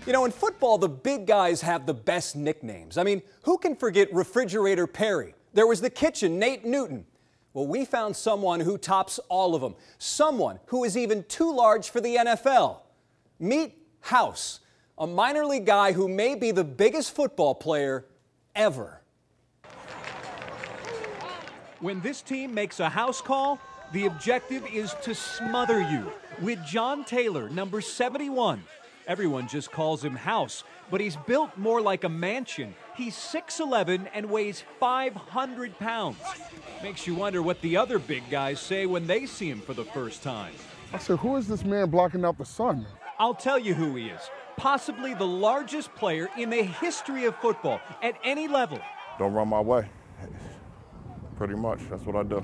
You know, in football, the big guys have the best nicknames. I mean, who can forget Refrigerator Perry? There was the kitchen, Nate Newton. Well, we found someone who tops all of them. Someone who is even too large for the NFL. Meet House, a minor league guy who may be the biggest football player ever. When this team makes a house call, the objective is to smother you. With John Taylor, number 71. Everyone just calls him House, but he's built more like a mansion. He's 6'11" and weighs 500 pounds. Makes you wonder what the other big guys say when they see him for the first time. I said, who is this man blocking out the sun? I'll tell you who he is. Possibly the largest player in the history of football at any level. Don't run my way. Pretty much, that's what I do.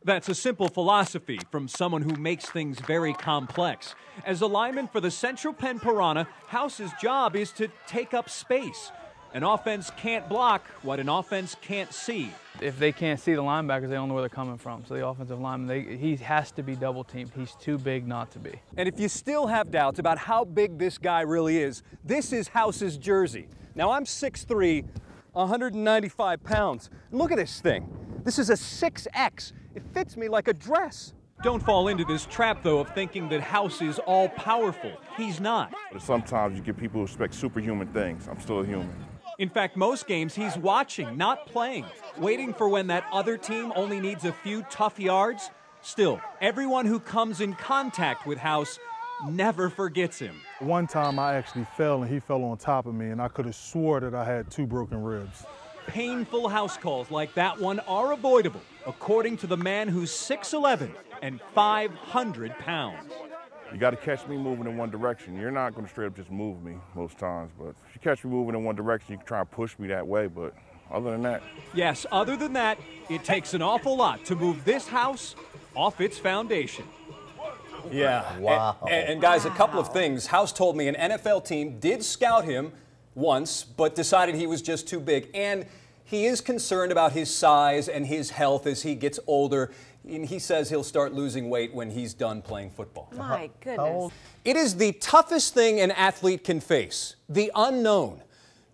That's a simple philosophy from someone who makes things very complex. As a lineman for the Central Penn Piranha, House's job is to take up space. An offense can't block what an offense can't see. If they can't see the linebackers, they don't know where they're coming from. So the offensive lineman, he has to be double teamed. He's too big not to be. And if you still have doubts about how big this guy really is, this is House's jersey. Now, I'm 6'3", 195 pounds. And look at this thing. This is a 6X. It fits me like a dress. Don't fall into this trap, though, of thinking that House is all-powerful. He's not. But sometimes you get people who expect superhuman things. I'm still a human. In fact, most games he's watching, not playing, waiting for when that other team only needs a few tough yards. Still, everyone who comes in contact with House never forgets him. One time I actually fell and he fell on top of me, and I could have swore that I had 2 broken ribs. Painful house calls like that one are avoidable, according to the man who's 6'11" and 500 pounds. You got to catch me moving in one direction. You're not going to straight up just move me most times, but if you catch me moving in one direction, you can try and push me that way, but other than that. Yes, other than that, it takes an awful lot to move this house off its foundation. Yeah. Wow. And guys, a couple of things. House told me an NFL team did scout him once, but decided he was just too big. And he is concerned about his size and his health as he gets older. And he says he'll start losing weight when he's done playing football. My goodness. It is the toughest thing an athlete can face, the unknown.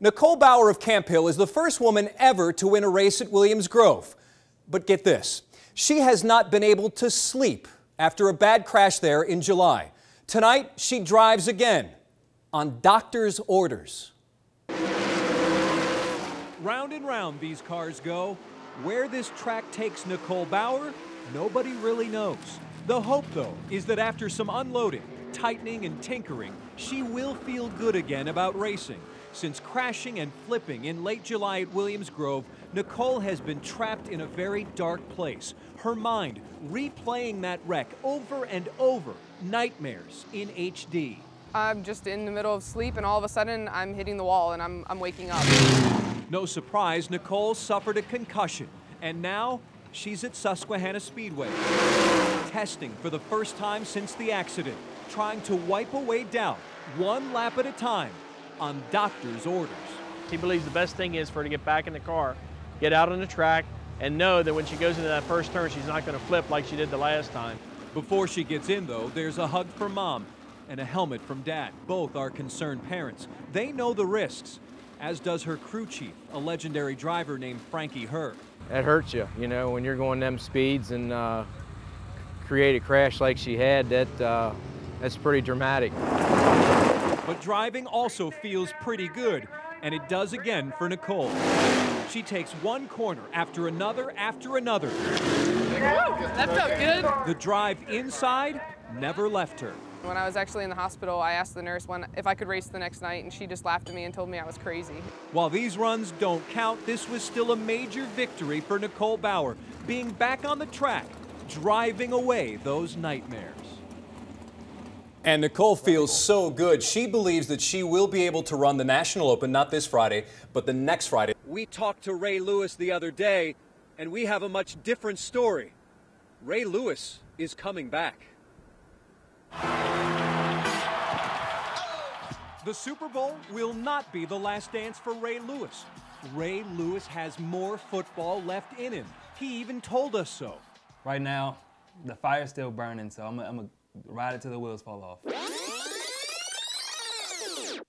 Nicole Bauer of Camp Hill is the first woman ever to win a race at Williams Grove. But get this, she has not been able to sleep after a bad crash there in July. Tonight, she drives again on doctor's orders. Round and round these cars go. Where this track takes Nicole Bauer, nobody really knows. The hope, though, is that after some unloading, tightening, and tinkering, she will feel good again about racing. Since crashing and flipping in late July at Williams Grove, Nicole has been trapped in a very dark place. Her mind replaying that wreck over and over, nightmares in HD. I'm just in the middle of sleep, and all of a sudden, I'm hitting the wall, and I'm waking up. No surprise, Nicole suffered a concussion, and now she's at Susquehanna Speedway, testing for the first time since the accident, trying to wipe away doubt, one lap at a time, on doctor's orders. She believes the best thing is for her to get back in the car, get out on the track, and know that when she goes into that first turn, she's not going to flip like she did the last time. Before she gets in, though, there's a hug from Mom and a helmet from Dad. Both are concerned parents. They know the risks, as does her crew chief, a legendary driver named Frankie Herr. That hurts you, you know, when you're going them speeds and create a crash like she had. That's pretty dramatic. But driving also feels pretty good, and it does again for Nicole. She takes one corner after another after another. That felt good. The drive inside never left her. When I was actually in the hospital, I asked the nurse if I could race the next night, and she just laughed at me and told me I was crazy. While these runs don't count, this was still a major victory for Nicole Bauer, being back on the track, driving away those nightmares. And Nicole feels so good. She believes that she will be able to run the National Open, not this Friday, but the next Friday. We talked to Ray Lewis the other day, and we have a much different story. Ray Lewis is coming back. The Super Bowl will not be the last dance for Ray Lewis. Ray Lewis has more football left in him. He even told us so. Right now, the fire's still burning, so I'm gonna ride it till the wheels fall off.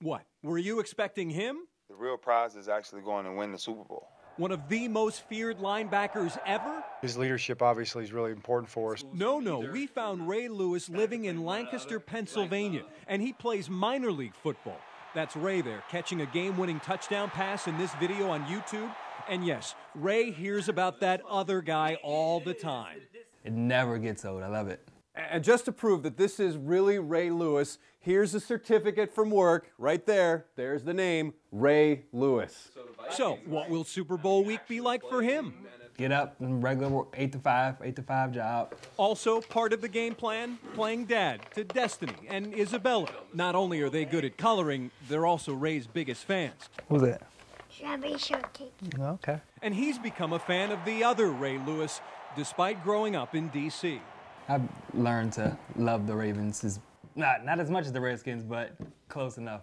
What, were you expecting him? The real prize is actually going to win the Super Bowl. One of the most feared linebackers ever? His leadership obviously is really important for us. No, we found Ray Lewis living in Lancaster, Pennsylvania, and he plays minor league football. That's Ray there, catching a game-winning touchdown pass in this video on YouTube. And yes, Ray hears about that other guy all the time. It never gets old. I love it. And just to prove that this is really Ray Lewis, here's a certificate from work right there. There's the name, Ray Lewis. So, what will Super Bowl week be like for him? Get up and regular work, 8 to 5 job. Also part of the game plan, playing dad to Destiny and Isabella. Not only are they good at coloring, they're also Ray's biggest fans. Who's that? Strawberry shortcake. Okay. And he's become a fan of the other Ray Lewis, despite growing up in D.C. I've learned to love the Ravens. Not as much as the Redskins, but close enough.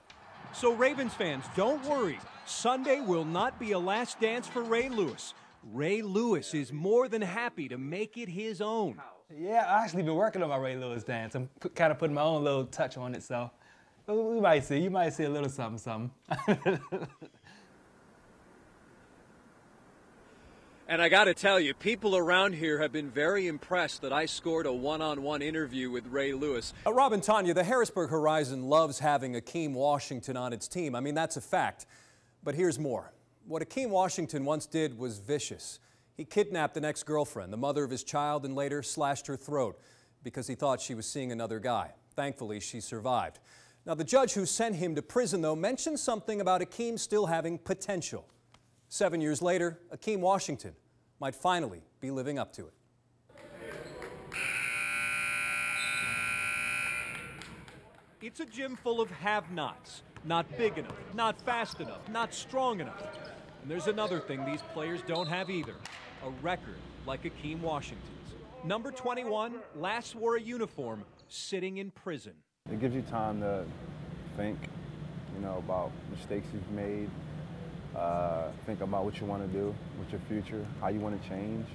So Ravens fans, don't worry. Sunday will not be a last dance for Ray Lewis. Ray Lewis is more than happy to make it his own. Yeah, I actually been working on my Ray Lewis dance. I'm kind of putting my own little touch on it, so you might see a little something. And I got to tell you, people around here have been very impressed that I scored a one-on-one interview with Ray Lewis. Rob and Tanya, the Harrisburg Horizon loves having Akeem Washington on its team. I mean, that's a fact. But here's more. What Akeem Washington once did was vicious. He kidnapped an ex-girlfriend, the mother of his child, and later slashed her throat because he thought she was seeing another guy. Thankfully, she survived. Now, the judge who sent him to prison, though, mentioned something about Akeem still having potential. 7 years later, Akeem Washington might finally be living up to it. It's a gym full of have-nots. Not big enough, not fast enough, not strong enough. And there's another thing these players don't have either, a record like Akeem Washington's. Number 21 last wore a uniform sitting in prison. It gives you time to think, about mistakes you've made, think about what you want to do with your future, how you want to change.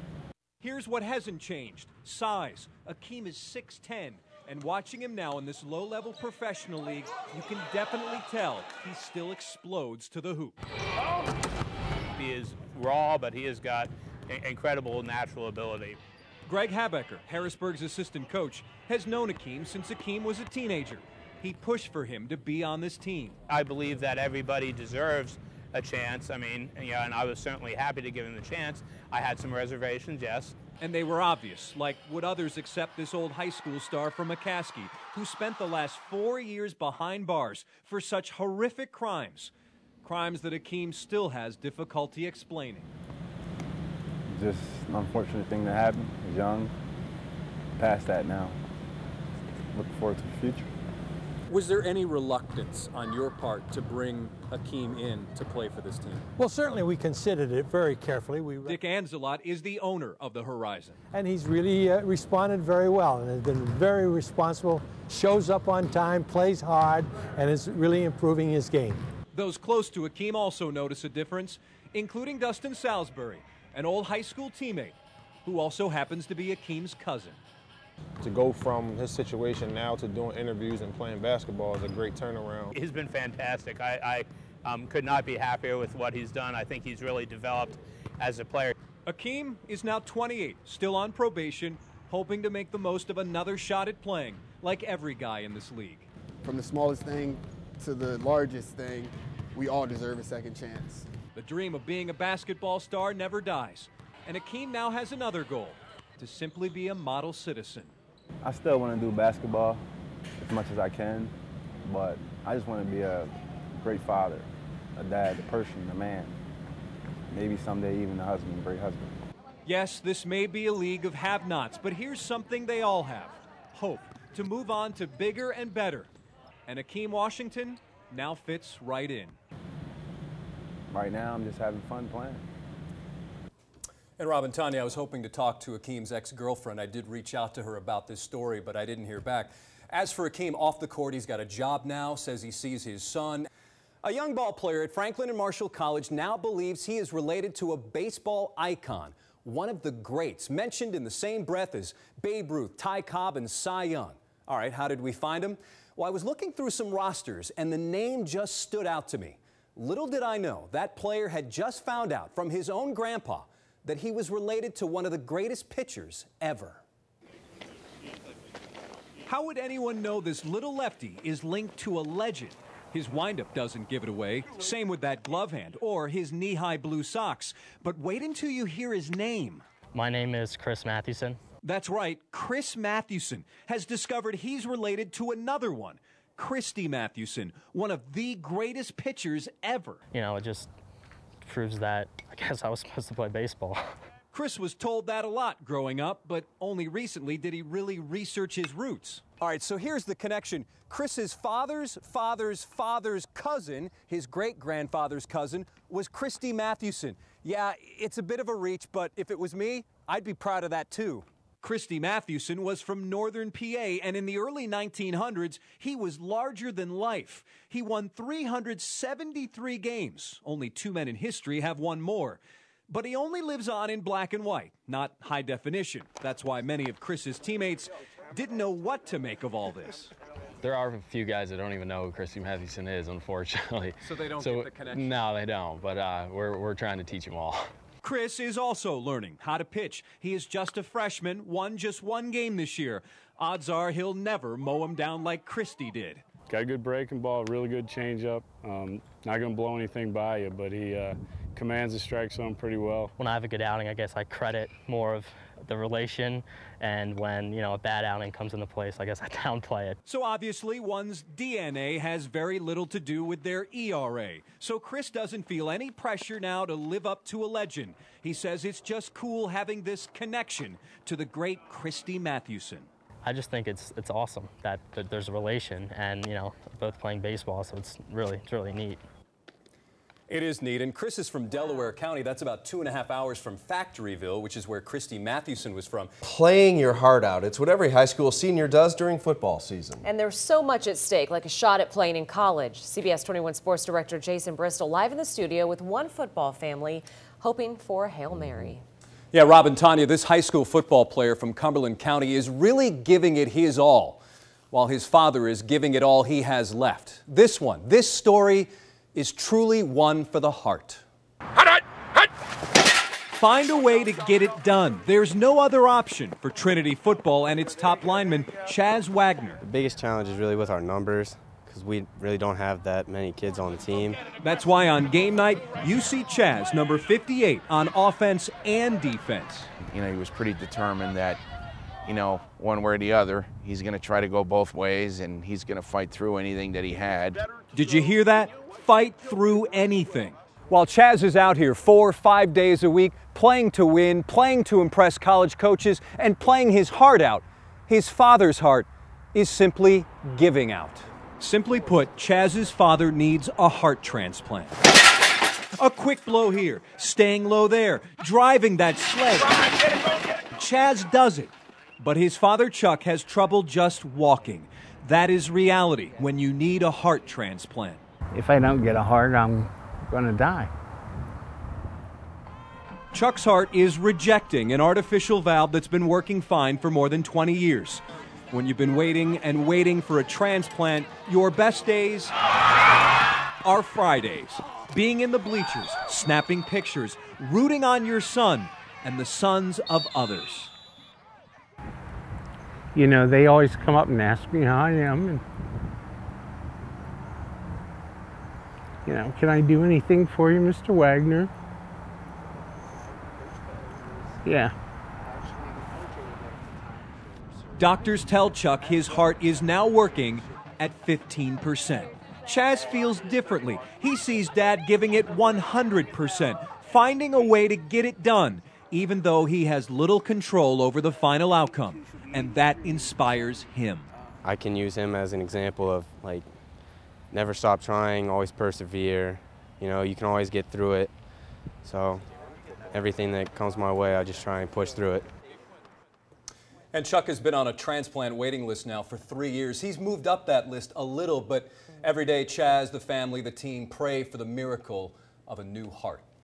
Here's what hasn't changed, size. Akeem is 6'10", and watching him now in this low-level professional league, you can definitely tell he still explodes to the hoop. He is raw, but he has got incredible natural ability. Greg Habecker, Harrisburg's assistant coach, has known Akeem since Akeem was a teenager. He pushed for him to be on this team. I believe that everybody deserves a chance. I mean, and I was certainly happy to give him the chance. I had some reservations, yes. And they were obvious, like would others accept this old high school star from McCaskey, who spent the last 4 years behind bars for such horrific crimes. Crimes that Akeem still has difficulty explaining. Just an unfortunate thing that happened. He's young, past that now. Looking forward to the future. Was there any reluctance on your part to bring Akeem in to play for this team? Well, certainly we considered it very carefully. Dick Anzalot is the owner of the Horizon. And he's really responded very well and has been very responsible, shows up on time, plays hard, and is really improving his game. Those close to Akeem also notice a difference, including Dustin Salisbury, an old high school teammate who also happens to be Akeem's cousin. To go from his situation now to doing interviews and playing basketball is a great turnaround. He's been fantastic. I could not be happier with what he's done. I think he's really developed as a player. Akeem is now 28, still on probation, hoping to make the most of another shot at playing, like every guy in this league. From the smallest thing to the largest thing, we all deserve a second chance. The dream of being a basketball star never dies, and Akeem now has another goal, to simply be a model citizen. I still want to do basketball as much as I can, but I just want to be a great father, a dad, a person, a man. Maybe someday even a husband, a great husband. Yes, this may be a league of have-nots, but here's something they all have, hope to move on to bigger and better. And Akeem Washington now fits right in. Right now, I'm just having fun playing. And Rob and Tanya, I was hoping to talk to Akeem's ex-girlfriend. I did reach out to her about this story, but I didn't hear back. As for Akeem, off the court, he's got a job now, says he sees his son. A young ball player at Franklin and Marshall College now believes he is related to a baseball icon, one of the greats, mentioned in the same breath as Babe Ruth, Ty Cobb, and Cy Young. All right, how did we find him? Well, I was looking through some rosters, and the name just stood out to me. Little did I know that player had just found out from his own grandpa that he was related to one of the greatest pitchers ever. How would anyone know this little lefty is linked to a legend? His windup doesn't give it away. Same with that glove hand or his knee-high blue socks. But wait until you hear his name. My name is Chris Mathewson. That's right. Chris Mathewson has discovered he's related to another one, Christy Mathewson, one of the greatest pitchers ever. You know, it just proves that I guess I was supposed to play baseball. Chris was told that a lot growing up, but only recently did he really research his roots. All right, so here's the connection. Chris's father's father's father's cousin, his great-grandfather's cousin, was Christy Mathewson. Yeah, it's a bit of a reach, but if it was me, I'd be proud of that too. Christy Mathewson was from northern PA, and in the early 1900s, he was larger than life. He won 373 games. Only 2 men in history have won more. But he only lives on in black and white, not high definition. That's why many of Chris's teammates didn't know what to make of all this. There are a few guys that don't even know who Christy Mathewson is, unfortunately. So they don't get the connection? No, they don't, but we're trying to teach them all. Chris is also learning how to pitch. He is just a freshman, won just 1 game this year. Odds are he'll never mow him down like Christy did. Got a good breaking ball, really good changeup. Not going to blow anything by you, but he commands the strike zone pretty well. When I have a good outing, I guess I credit more of the relation, and when, you know, a bad outing comes into place, I guess I downplay it. So obviously one's DNA has very little to do with their ERA. So Chris doesn't feel any pressure now to live up to a legend. He says it's just cool having this connection to the great Christy Mathewson. I just think it's awesome that there's a relation, and, you know, both playing baseball, so it's really neat. It is neat, and Chris is from Delaware County. That's about 2.5 hours from Factoryville, which is where Christy Mathewson was from. Playing your heart out. It's what every high school senior does during football season. And there's so much at stake, like a shot at playing in college. CBS 21 Sports Director Jason Bristol live in the studio with one football family hoping for a Hail Mary. Yeah, Rob and Tanya, this high school football player from Cumberland County is really giving it his all, while his father is giving it all he has left. This story is truly one for the heart. Find a way to get it done. There's no other option for Trinity football and its top lineman, Chaz Wagner. The biggest challenge is really with our numbers, because we really don't have that many kids on the team. That's why on game night, you see Chaz, number 58, on offense and defense. You know, he was pretty determined that, you know, one way or the other, he's going to try to go both ways, and he's going to fight through anything that he had. Did you hear that? Fight through anything. While Chaz is out here 4 or 5 days a week, playing to win, playing to impress college coaches, and playing his heart out, his father's heart is simply giving out. Simply put, Chaz's father needs a heart transplant. A quick blow here, staying low there, driving that sled. Chaz does it, but his father Chuck has trouble just walking. That is reality when you need a heart transplant. If I don't get a heart, I'm going to die. Chuck's heart is rejecting an artificial valve that's been working fine for more than 20 years. When you've been waiting and waiting for a transplant, your best days are Fridays. Being in the bleachers, snapping pictures, rooting on your son and the sons of others. You know, they always come up and ask me how I am. And, you know, can I do anything for you, Mr. Wagner? Yeah. Doctors tell Chuck his heart is now working at 15%. Chaz feels differently. He sees Dad giving it 100%, finding a way to get it done, even though he has little control over the final outcome. And that inspires him. I can use him as an example of, like, never stop trying, always persevere. You know, you can always get through it. So everything that comes my way, I just try and push through it. And Chuck has been on a transplant waiting list now for 3 years. He's moved up that list a little, but every day Chaz, the family, the team pray for the miracle of a new heart.